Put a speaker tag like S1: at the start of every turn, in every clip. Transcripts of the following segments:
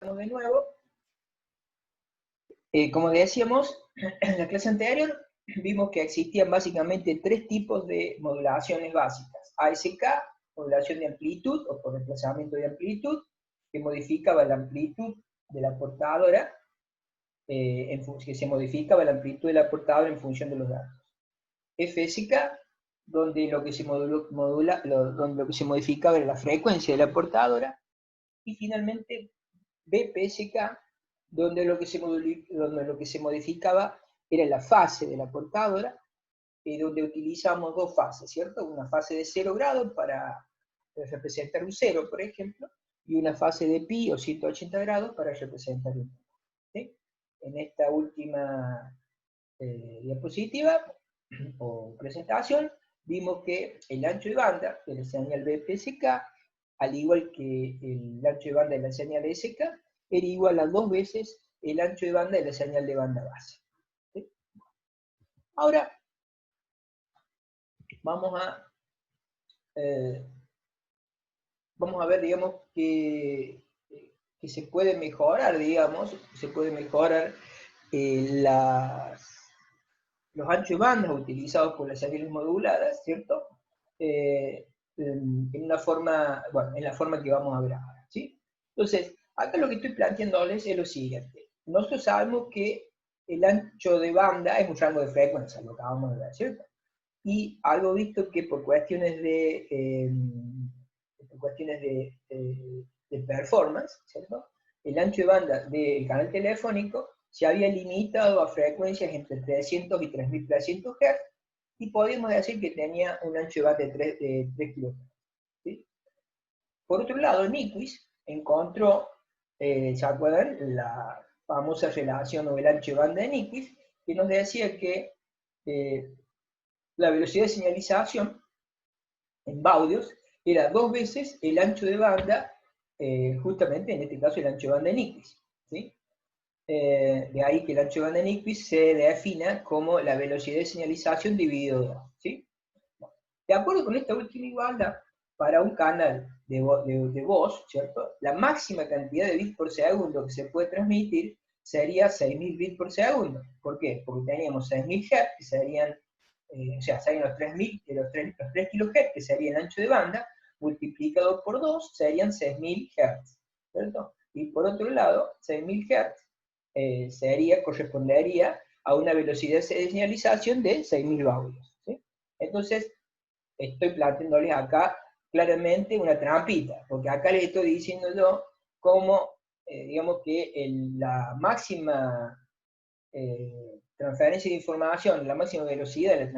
S1: De nuevo, como decíamos en la clase anterior, vimos que existían básicamente tres tipos de modulaciones básicas. ASK, modulación de amplitud o por desplazamiento de amplitud, que modificaba la amplitud de la portadora, que se modificaba la amplitud de la portadora en función de los datos. FSK, donde lo que se donde lo que se modificaba era la frecuencia de la portadora, y finalmente BPSK, donde lo que se modificaba era la fase de la portadora, donde utilizamos dos fases, ¿cierto? Una fase de 0 grados para representar un 0, por ejemplo, y una fase de pi o 180 grados para representar un 1. ¿Sí? En esta última diapositiva o presentación, vimos que el ancho de banda de la señal BPSK, al igual que el ancho de banda de la señal SK, era igual a 2 veces el ancho de banda de la señal de banda base. ¿Sí? Ahora, vamos a ver, digamos, que se puede mejorar, digamos, los anchos de banda utilizados por las señales moduladas, ¿cierto? En una forma, bueno, en la forma que vamos a ver ahora, ¿sí? Entonces, acá lo que estoy planteándoles es lo siguiente. Nosotros sabemos que el ancho de banda es un rango de frecuencia, lo acabamos de ver, ¿cierto? Y algo visto que por cuestiones de performance, ¿cierto? El ancho de banda del canal telefónico se había limitado a frecuencias entre 300 y 3300 Hz, y podemos decir que tenía un ancho de banda de 3 kHz. ¿Sí? Por otro lado, Nyquist encontró, ¿se acuerdan? La famosa relación o el ancho de banda de Nyquist, que nos decía que la velocidad de señalización en baudios era 2 veces el ancho de banda, justamente en este caso el ancho de banda de Nyquist. ¿Sí? De ahí que el ancho de banda de Nyquist se defina como la velocidad de señalización dividido 2. ¿Sí? De acuerdo con esta última igualdad, para un canal de voz, ¿cierto? La máxima cantidad de bits por segundo que se puede transmitir sería 6000 bits por segundo. ¿Por qué? Porque teníamos 6000 Hz, que serían, o sea, serían los 3 kHz, que sería el ancho de banda, multiplicado por 2 serían 6000 Hz, ¿cierto? Y por otro lado, 6000 Hz correspondería a una velocidad de señalización de 6000 baudios. ¿Sí? Entonces, estoy planteándoles acá claramente una trampita, porque acá les estoy diciendo yo cómo, digamos que la máxima transferencia de información, la máxima velocidad,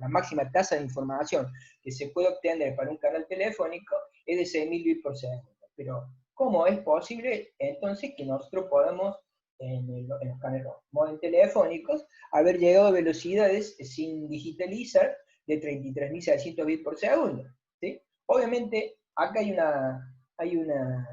S1: la máxima tasa de información que se puede obtener para un canal telefónico es de 6000 bits por segundo. Pero, ¿cómo es posible entonces que nosotros podamos, en los canales móviles telefónicos, haber llegado a velocidades sin digitalizar de 33.600 bits por segundo? ¿Sí? Obviamente, acá hay una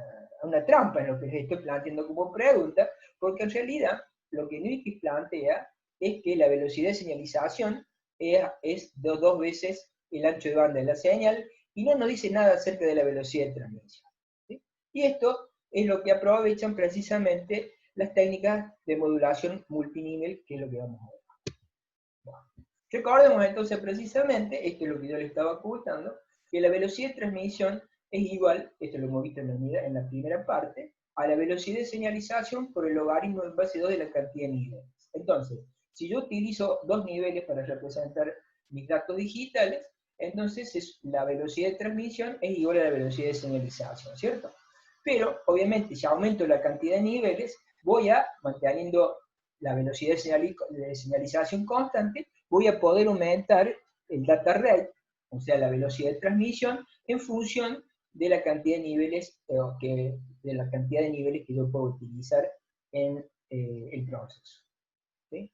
S1: trampa en lo que les estoy planteando como pregunta, porque en realidad lo que Nyquist plantea es que la velocidad de señalización es 2 veces el ancho de banda de la señal, y no nos dice nada acerca de la velocidad de transmisión. ¿Sí? Y esto es lo que aprovechan precisamente las técnicas de modulación multinivel, que es lo que vamos a ver. Bueno, recordemos entonces precisamente, esto es lo que yo le estaba ocultando, que la velocidad de transmisión es igual, esto lo hemos visto en la primera parte, a la velocidad de señalización por el logaritmo en base 2 de la cantidad de niveles. Entonces, si yo utilizo 2 niveles para representar mis datos digitales, entonces la velocidad de transmisión es igual a la velocidad de señalización, ¿cierto? Pero, obviamente, si aumento la cantidad de niveles, voy a, manteniendo la velocidad de señalización constante, voy a poder aumentar el data rate, o sea, la velocidad de transmisión, en función de la cantidad de niveles, que yo puedo utilizar en el proceso. ¿Sí?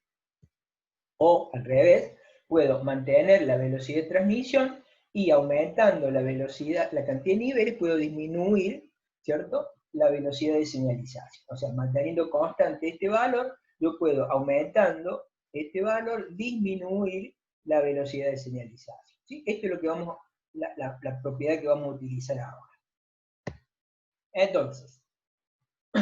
S1: O al revés, puedo mantener la velocidad de transmisión y aumentando la velocidad, la cantidad de niveles, puedo disminuir, ¿cierto?, la velocidad de señalización. O sea, manteniendo constante este valor, yo puedo, aumentando este valor, disminuir la velocidad de señalización. ¿Sí? Esto es lo que la propiedad que vamos a utilizar ahora. Entonces,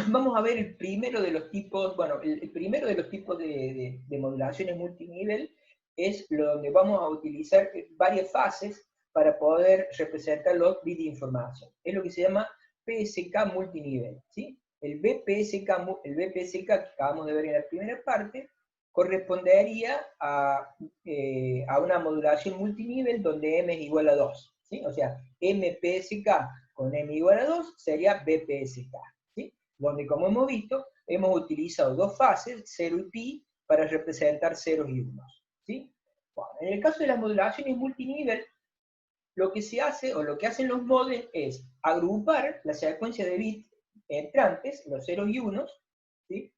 S1: vamos a ver el primero de los tipos, bueno, el primero de los tipos de modulaciones multinivel es lo donde vamos a utilizar varias fases para poder representar los bits de información. Es lo que se llama PSK multinivel, ¿sí? El BPSK que acabamos de ver en la primera parte correspondería a una modulación multinivel donde m es igual a 2, ¿sí? O sea, MPSK con m igual a 2 sería BPSK, ¿sí? Donde, como hemos visto, hemos utilizado dos fases, 0 y pi, para representar ceros y unos, ¿sí? Bueno, en el caso de las modulaciones multinivel, lo que se hace, o lo que hacen los modems, es agrupar la secuencia de bits entrantes, los ceros y unos, ¿sí?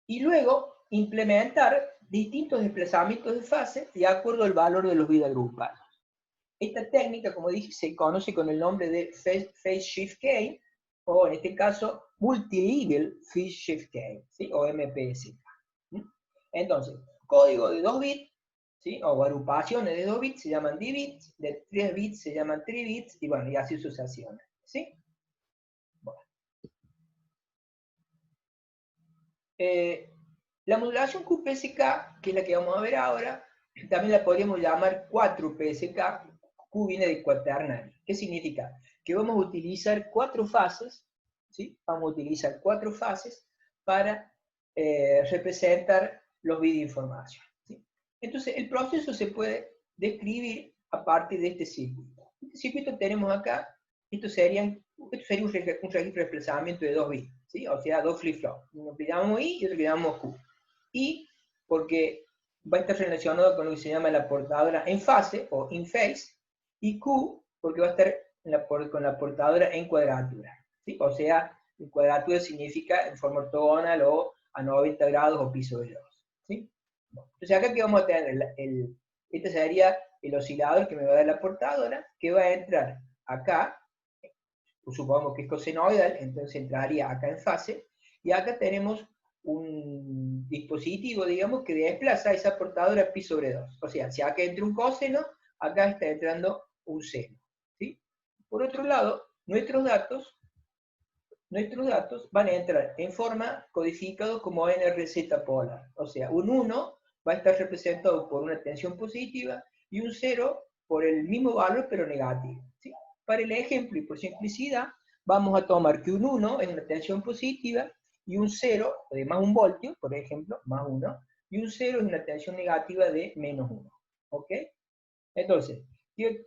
S1: Y luego implementar distintos desplazamientos de fase de acuerdo al valor de los bits agrupados. Esta técnica, como dije, se conoce con el nombre de Phase Shift Key, o en este caso, Multilevel Phase Shift Key, ¿sí? O MPSK. Entonces, código de 2 bits, ¿sí? O agrupaciones de 2 bits se llaman D-bits, de 3 bits se llaman 3 bits, y bueno, y así sucesivamente, ¿sí? Bueno. La modulación QPSK, que es la que vamos a ver ahora, también la podríamos llamar 4PSK. Q viene de cuaternario. ¿Qué significa? Que vamos a utilizar 4 fases, ¿sí? Vamos a utilizar 4 fases para representar los bits de información, ¿sí? Entonces, el proceso se puede describir a partir de este circuito. Este circuito tenemos acá, esto sería un registro de desplazamiento de 2 bits, ¿sí? O sea, 2 flip-flops. Uno que llamamos I y otro que llamamos Q. I, porque va a estar relacionado con lo que se llama la portadora en fase, o in phase, y Q, porque va a estar con la portadora en cuadratura, ¿sí? O sea, en cuadratura significa en forma ortogonal o a 90 grados o pi sobre 2, ¿sí? Entonces acá que vamos a tener, este sería el oscilador que me va a dar la portadora, que va a entrar acá, pues supongamos que es cosenoidal, entonces entraría acá en fase, y acá tenemos un dispositivo, digamos, que desplaza esa portadora pi sobre 2. O sea, si acá entra un coseno, acá está entrando un seno, ¿sí? Por otro lado, nuestros datos van a entrar en forma codificado como NRZ polar. O sea, un 1 va a estar representado por una tensión positiva y un 0 por el mismo valor pero negativo, ¿sí? Para el ejemplo y por simplicidad, vamos a tomar que un 1 es una tensión positiva y un 0, de más 1 voltio, por ejemplo, más 1, y un 0 es una tensión negativa de menos 1. ¿Ok? Entonces,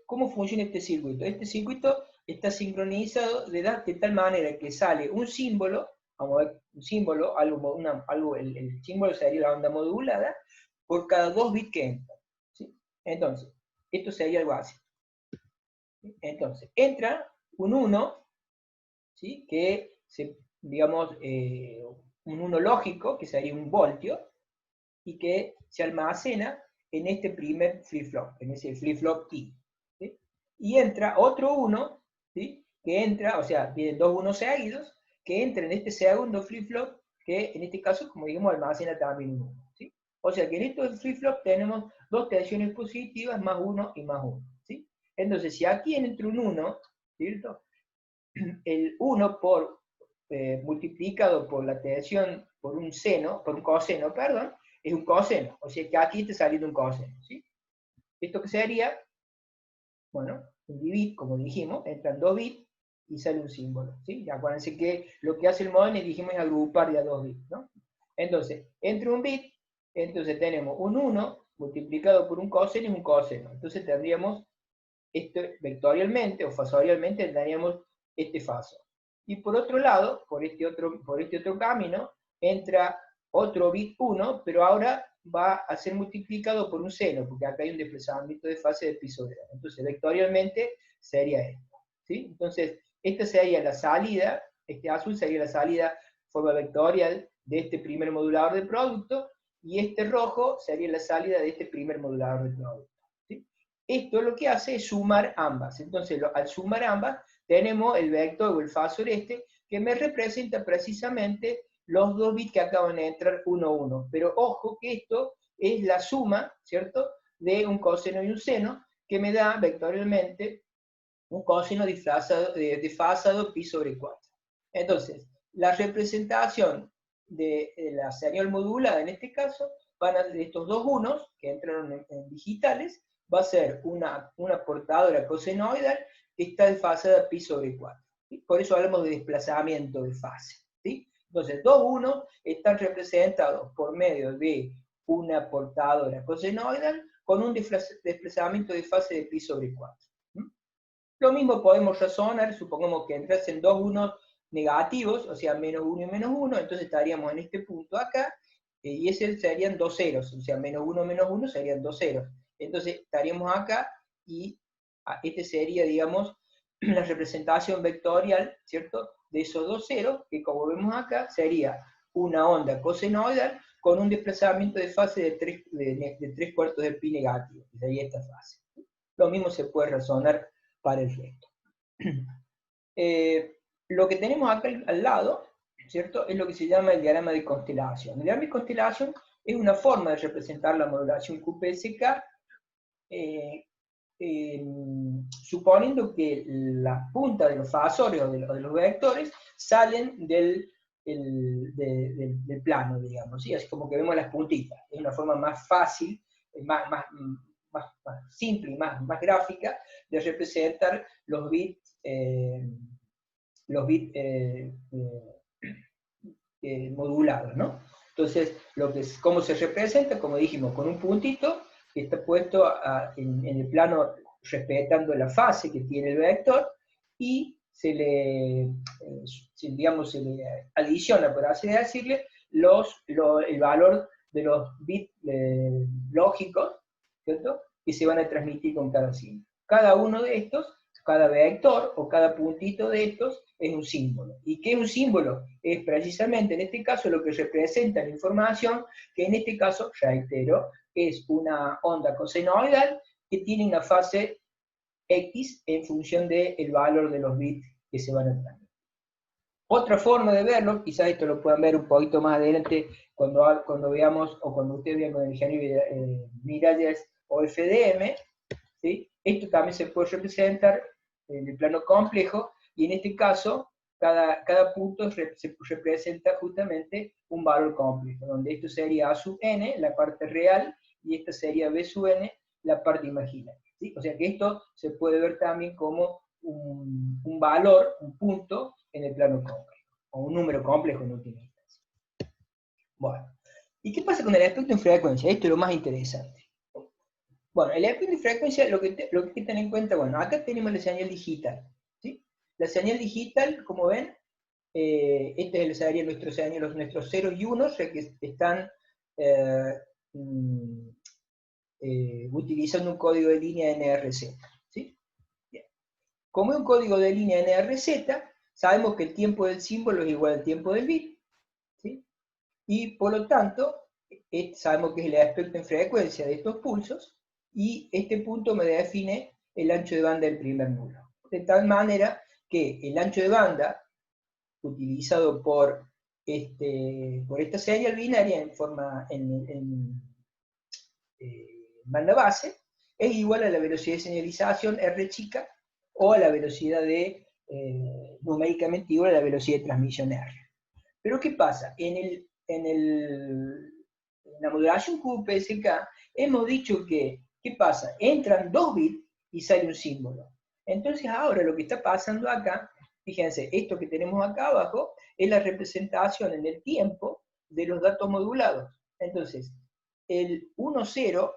S1: ¿cómo funciona este circuito? Este circuito está sincronizado de tal manera que sale un símbolo, vamos a ver, un símbolo, el símbolo sería la onda modulada, por cada 2 bits que entran, ¿sí? Entonces, esto sería algo así. Entonces, entra un 1, ¿sí? Que digamos, un 1 lógico, que sería un voltio, y que se almacena en este primer flip-flop, en ese flip-flop T. ¿Sí? Y entra otro 1, ¿sí? Que entra, o sea, vienen 2 1 seguidos, que entra en este segundo flip-flop, que en este caso, como digamos, almacena también un 1. ¿Sí? O sea que en estos flip-flop tenemos dos tensiones positivas, más 1 y más 1. ¿Sí? Entonces, si aquí entra un 1, ¿cierto? El 1 multiplicado por la tensión, por un coseno, perdón, es un coseno. O sea que aquí está saliendo un coseno, ¿sí? Esto que sería, bueno, un bit, como dijimos, entran 2 bits y sale un símbolo, ¿sí? Acuérdense que lo que hace el modem, dijimos, es agrupar de a 2 bits, ¿no? Entonces, entre un bit, entonces tenemos un 1 multiplicado por un coseno y un coseno. Entonces tendríamos esto vectorialmente o fasorialmente tendríamos este faso. Y por otro lado, por este otro camino, entra otro bit 1, pero ahora va a ser multiplicado por un seno, porque acá hay un desplazamiento de fase de pi sobre 2. Entonces, vectorialmente sería esto, ¿sí? Entonces, esta sería la salida, este azul sería la salida forma vectorial de este primer modulador de producto, y este rojo sería la salida de este primer modulador de producto. Esto lo que hace es sumar ambas. Entonces, al sumar ambas, tenemos el vector o el fasor que me representa precisamente los 2 bits que acaban de entrar 1, 1. Pero ojo que esto es la suma, ¿cierto?, de un coseno y un seno, que me da vectorialmente un coseno desfasado pi sobre 4. Entonces, la representación de la señal modulada, en este caso, van a ser estos dos unos, que entraron en digitales, va a ser una portadora cosenoidal que está desfasada pi sobre 4. ¿Sí? Por eso hablamos de desplazamiento de fase. ¿Sí? Entonces, dos unos están representados por medio de una portadora cosenoidal con un desplazamiento de fase de pi sobre 4. Lo mismo podemos razonar, supongamos que entrasen dos unos negativos, o sea, menos 1 y menos 1, entonces estaríamos en este punto acá, y ese serían dos ceros, o sea, menos 1 serían dos ceros. Entonces estaríamos acá, y este sería, digamos, la representación vectorial, ¿cierto?, de esos dos ceros, que como vemos acá, sería una onda cosenoidal con un desplazamiento de fase de 3/4 de pi negativo, que sería esta fase. Lo mismo se puede razonar para el resto. Lo que tenemos acá al lado, ¿cierto?, es lo que se llama el diagrama de constelación. El diagrama de constelación es una forma de representar la modulación QPSK, suponiendo que las puntas de los fasores o de los vectores salen del plano, digamos, ¿sí? Así como que vemos las puntitas. Es una forma más fácil, más simple y más gráfica de representar los bits, modulados, ¿no? Entonces, ¿cómo se representa? Como dijimos, con un puntito que está puesto en el plano respetando la fase que tiene el vector, y se le adiciona, por así decirle, el valor de los bits lógicos, ¿cierto?, que se van a transmitir con cada símbolo. Cada uno de estos, cada vector o cada puntito de estos es un símbolo. ¿Y qué es un símbolo? Es precisamente en este caso lo que representa la información, que en este caso, reitero, es una onda cosenoidal que tiene una fase X en función del valor de los bits que se van a transmitir. Otra forma de verlo, quizás esto lo puedan ver un poquito más adelante cuando veamos, o cuando ustedes vean con el ingeniero Miralles o FDM, ¿sí? Esto también se puede representar en el plano complejo, y en este caso, cada punto se representa justamente un valor complejo, donde esto sería A sub n, la parte real, y esta sería B sub n, la parte imaginaria. ¿Sí? O sea que esto se puede ver también como un valor, un punto, en el plano complejo, o un número complejo en última instancia. Bueno, ¿y qué pasa con el espectro en frecuencia? Esto es lo más interesante. Bueno, el espectro de frecuencia, lo que hay que tener en cuenta, bueno, acá tenemos la señal digital, ¿sí? La señal digital, como ven, este sería nuestros ceros y unos, que están utilizando un código de línea NRZ, ¿sí? Bien. Como es un código de línea NRZ, sabemos que el tiempo del símbolo es igual al tiempo del bit, ¿sí? Y por lo tanto, sabemos que es el espectro en frecuencia de estos pulsos, y este punto me define el ancho de banda del primer nulo. De tal manera que el ancho de banda utilizado por esta señal binaria en banda base es igual a la velocidad de señalización R chica, o a la velocidad numéricamente igual a la velocidad de transmisión R. Pero ¿qué pasa? En la modulación QPSK hemos dicho que, ¿qué pasa? Entran dos bits y sale un símbolo. Entonces ahora lo que está pasando acá, fíjense, esto que tenemos acá abajo es la representación en el tiempo de los datos modulados. Entonces, el 1,0,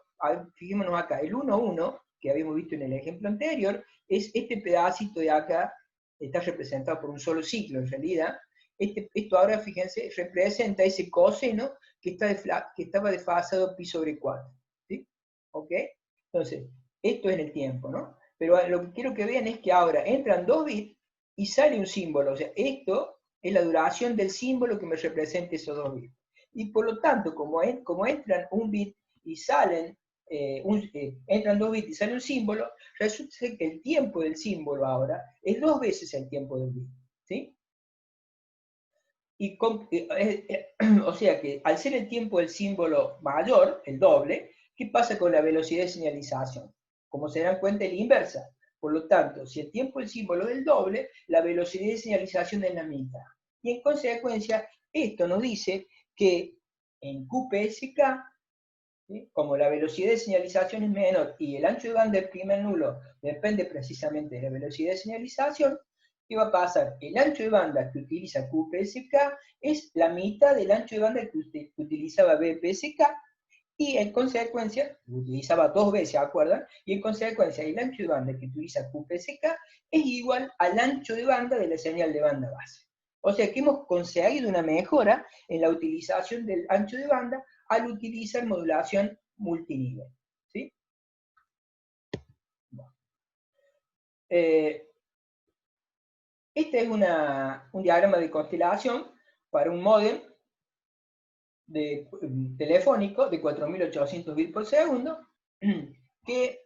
S1: fijémonos acá, el 1,1, que habíamos visto en el ejemplo anterior, es este pedacito de acá, está representado por un solo ciclo en realidad. Esto ahora, fíjense, representa ese coseno que estaba desfasado pi sobre 4. ¿Sí? ¿Ok? Entonces, esto es en el tiempo, ¿no? Pero lo que quiero que vean es que ahora entran dos bits y sale un símbolo. O sea, esto es la duración del símbolo que me representa esos dos bits. Y por lo tanto, como entran un bit y salen, entran dos bits y sale un símbolo, resulta que el tiempo del símbolo ahora es 2 veces el tiempo del bit. ¿Sí? O sea que al ser el tiempo del símbolo mayor, el doble, ¿qué pasa con la velocidad de señalización? Como se dan cuenta, es la inversa. Por lo tanto, si el tiempo del símbolo es el doble, la velocidad de señalización es la mitad. Y en consecuencia, esto nos dice que en QPSK, ¿sí?, como la velocidad de señalización es menor y el ancho de banda del primer nulo depende precisamente de la velocidad de señalización, ¿qué va a pasar? El ancho de banda que utiliza QPSK es la mitad del ancho de banda que utilizaba BPSK, y en consecuencia, utilizaba 2 veces, ¿se acuerdan? Y en consecuencia, el ancho de banda que utiliza QPSK es igual al ancho de banda de la señal de banda base. O sea que hemos conseguido una mejora en la utilización del ancho de banda al utilizar modulación multinivel. ¿Sí? Bueno. Este es un diagrama de constelación para un módem telefónico de 4.800 bits por segundo, que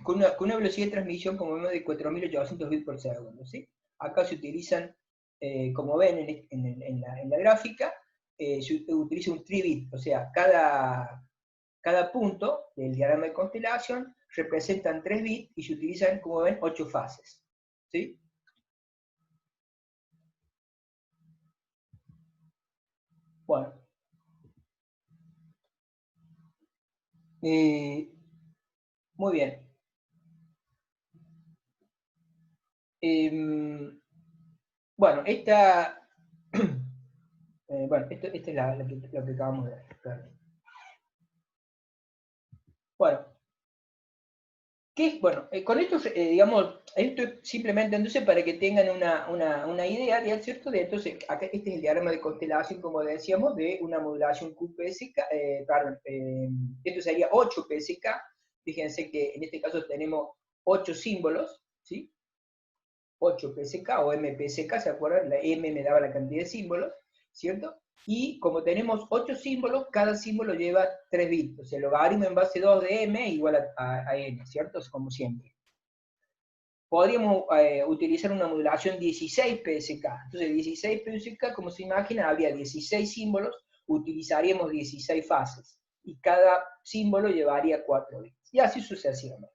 S1: con una velocidad de transmisión, como vemos, de 4.800 bits por segundo. ¿Sí? Acá se utilizan, como ven en la gráfica, se utiliza un 3-bit, o sea, cada punto del diagrama de constelación representan 3 bits y se utilizan, como ven, 8 fases. ¿Sí? Bueno. Muy bien. Bueno, bueno, esta es lo que acabamos de ver. Bueno, bueno, con esto, digamos, esto es simplemente entonces para que tengan una idea, ¿cierto? De entonces, acá este es el diagrama de constelación, como decíamos, de una modulación QPSK, perdón, esto sería 8 PSK. Fíjense que en este caso tenemos 8 símbolos, ¿sí? 8 PSK o MPSK, ¿se acuerdan? La M me daba la cantidad de símbolos, ¿cierto? Y como tenemos 8 símbolos, cada símbolo lleva 3 bits. O sea, el logaritmo en base 2 de M igual a N, ¿cierto? Es como siempre. Podríamos utilizar una modulación 16 PSK. Entonces, 16 PSK, como se imagina, habría 16 símbolos, utilizaríamos 16 fases. Y cada símbolo llevaría 4 bits. Y así sucesivamente.